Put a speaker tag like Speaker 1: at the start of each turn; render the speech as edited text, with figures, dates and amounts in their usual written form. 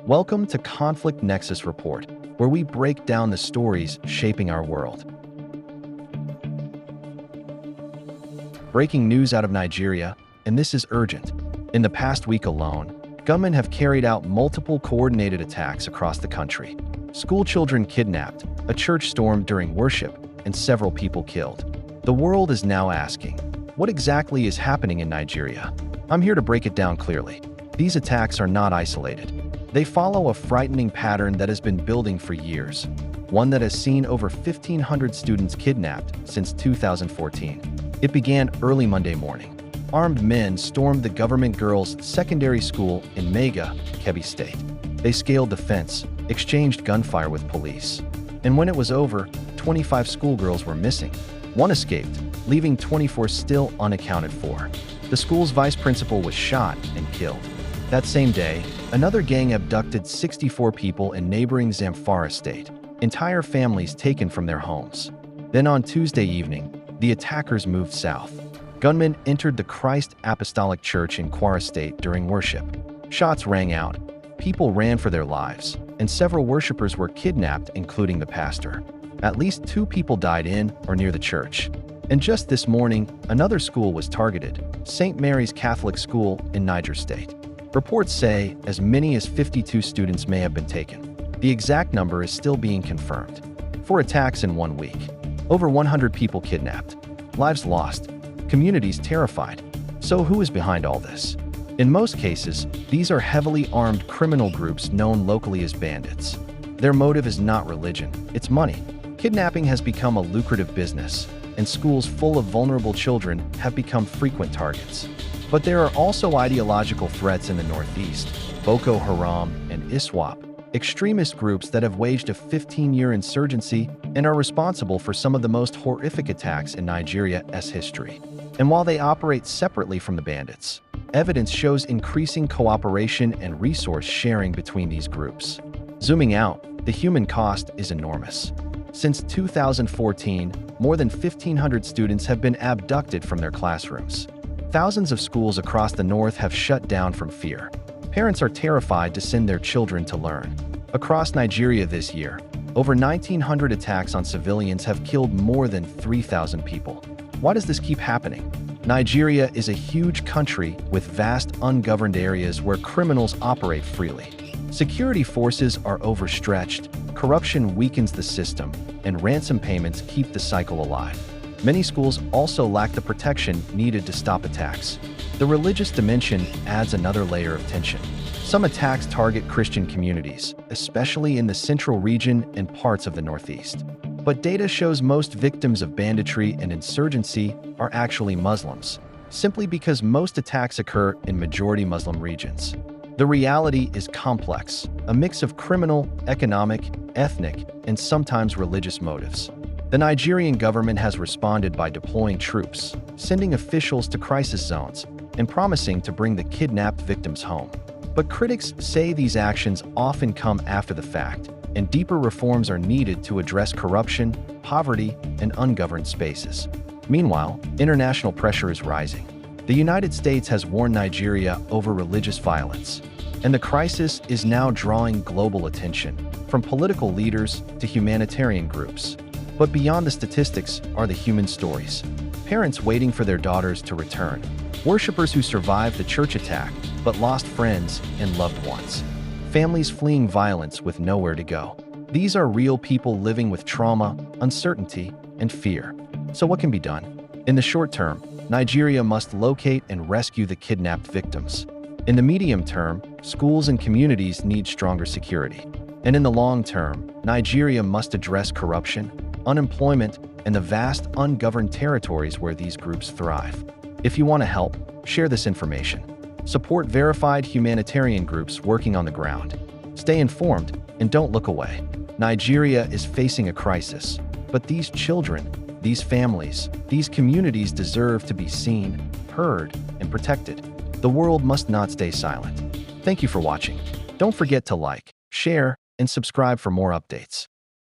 Speaker 1: Welcome to Conflict Nexus Report, where we break down the stories shaping our world. Breaking news out of Nigeria, and this is urgent. In the past week alone, gunmen have carried out multiple coordinated attacks across the country. School children kidnapped, a church stormed during worship, and several people killed. The world is now asking, what exactly is happening in Nigeria? I'm here to break it down clearly. These attacks are not isolated. They follow a frightening pattern that has been building for years, one that has seen over 1,500 students kidnapped since 2014. It began early Monday morning. Armed men stormed the government girls' secondary school in Naija, Kebbi State. They scaled the fence, exchanged gunfire with police. And when it was over, 25 schoolgirls were missing. One escaped, leaving 24 still unaccounted for. The school's vice principal was shot and killed. That same day, another gang abducted 64 people in neighboring Zamfara state, entire families taken from their homes. Then on Tuesday evening, the attackers moved south. Gunmen entered the Christ Apostolic Church in Kwara State during worship. Shots rang out, people ran for their lives, and several worshipers were kidnapped, including the pastor. At least 2 people died in or near the church. And just this morning, another school was targeted, St. Mary's Catholic School in Niger State. Reports say as many as 52 students may have been taken. The exact number is still being confirmed. 4 attacks in 1 week. Over 100 people kidnapped. Lives lost. Communities terrified. So who is behind all this? In most cases, these are heavily armed criminal groups known locally as bandits. Their motive is not religion, it's money. Kidnapping has become a lucrative business, and schools full of vulnerable children have become frequent targets. But there are also ideological threats in the Northeast, Boko Haram and ISWAP, extremist groups that have waged a 15-year insurgency and are responsible for some of the most horrific attacks in Nigeria's history. And while they operate separately from the bandits, evidence shows increasing cooperation and resource sharing between these groups. Zooming out, the human cost is enormous. Since 2014, more than 1,500 students have been abducted from their classrooms. Thousands of schools across the north have shut down from fear. Parents are terrified to send their children to learn. Across Nigeria this year, over 1,900 attacks on civilians have killed more than 3,000 people. Why does this keep happening? Nigeria is a huge country with vast ungoverned areas where criminals operate freely. Security forces are overstretched, corruption weakens the system, and ransom payments keep the cycle alive. Many schools also lack the protection needed to stop attacks. The religious dimension adds another layer of tension. Some attacks target Christian communities, especially in the central region and parts of the Northeast. But data shows most victims of banditry and insurgency are actually Muslims, simply because most attacks occur in majority Muslim regions. The reality is complex, a mix of criminal, economic, ethnic, and sometimes religious motives. The Nigerian government has responded by deploying troops, sending officials to crisis zones, and promising to bring the kidnapped victims home. But critics say these actions often come after the fact, and deeper reforms are needed to address corruption, poverty, and ungoverned spaces. Meanwhile, international pressure is rising. The United States has warned Nigeria over religious violence, and the crisis is now drawing global attention, from political leaders to humanitarian groups. But beyond the statistics are the human stories. Parents waiting for their daughters to return. Worshippers who survived the church attack but lost friends and loved ones. Families fleeing violence with nowhere to go. These are real people living with trauma, uncertainty, and fear. So what can be done? In the short term, Nigeria must locate and rescue the kidnapped victims. In the medium term, schools and communities need stronger security. And in the long term, Nigeria must address corruption, unemployment, and the vast ungoverned territories where these groups thrive. If you want to help, share this information. Support verified humanitarian groups working on the ground. Stay informed and don't look away. Nigeria is facing a crisis, but these children, these families, these communities deserve to be seen, heard, and protected. The world must not stay silent. Thank you for watching. Don't forget to like, share, and subscribe for more updates.